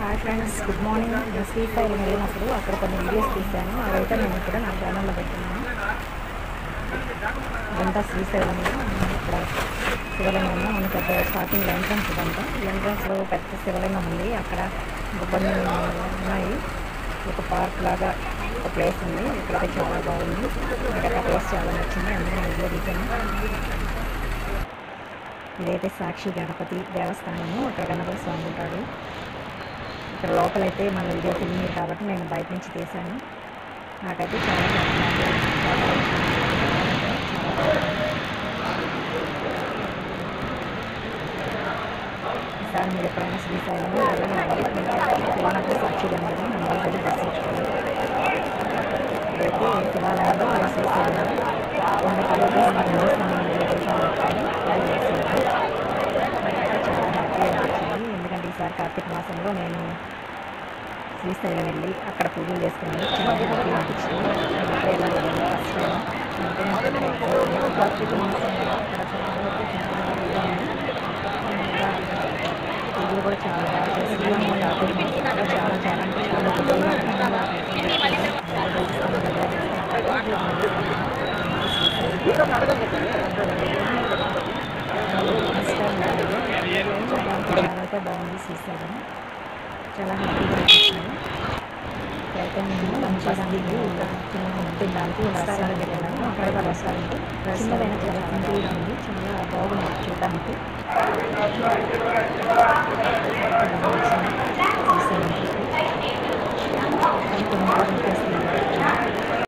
Hi friends, good morning. నేను శ్రీశైలం వెళ్ళినప్పుడు అక్కడ కొన్ని వీడియోస్ తీశాను. అవైతే నేను ఇక్కడ నా ఛానల్లో పెట్టాను. ఇదంతా శ్రీశైలంలో ఇక్కడ శివలింగం మన పెద్ద స్టార్టింగ్ ఎంట్రన్స్. ఇదంతా ఈ ఎంట్రన్స్లో పెద్ద శివలింగం ఉంది. అక్కడ కొన్ని ఉన్నాయి. ఒక పార్క్ లాగా ఒక ప్లేస్ ఉంది. ఇక్కడైతే చాలా బాగుంది. నాకు ఆ ప్లేస్ చాలా నచ్చింది, అందుకే నేను వీడియో తీశాను. ఇదైతే సాక్షి గణపతి దేవస్థానము. అక్కడ గణపతి స్వామి ఉంటాడు. ఇక్కడ లోపలైతే మన వీడియో తిరిగింది కాబట్టి నేను బయట నుంచి తీశాను. నాకైతే చాలా ఈసారి మీరు ఎప్పుడైనా శ్రీశైలం వెళ్ళినప్పుడు సాక్షి గణపతి మనం ఆల్రెడీ దర్శించుకోవాలి. ఇదైతే శివాలయంలో శ్రీశైలంలో 100 కిలోమీటర్స్ చాలా హ్యాపీగా అనిపించింది. ఎందుకంటే ఈసారి కార్తీక మాసంలో నేను శ్రీశైలం వెళ్ళి అక్కడ పూజలు చేసుకున్నాను. చాలా హ్యాపీగా అనిపించింది. కార్తీక మాసంలో అక్కడ పూజలు కూడా చాలా బాగా చేసుకున్నాను. కార్తీక మాసంలో చాలా చాలా బాగుంది. శ్రీశైలం చాలా హ్యాపీగా అనిపించింది. అయితే నేను మంచిగా తినడానికి రెస్టారెంట్ వెళ్ళాను. అక్కడ రెస్టారెంట్ చిన్నదైన చాలా సింపుల్గా ఉంది. చాలా బాగుంది చూడడానికి. శ్రీశైలం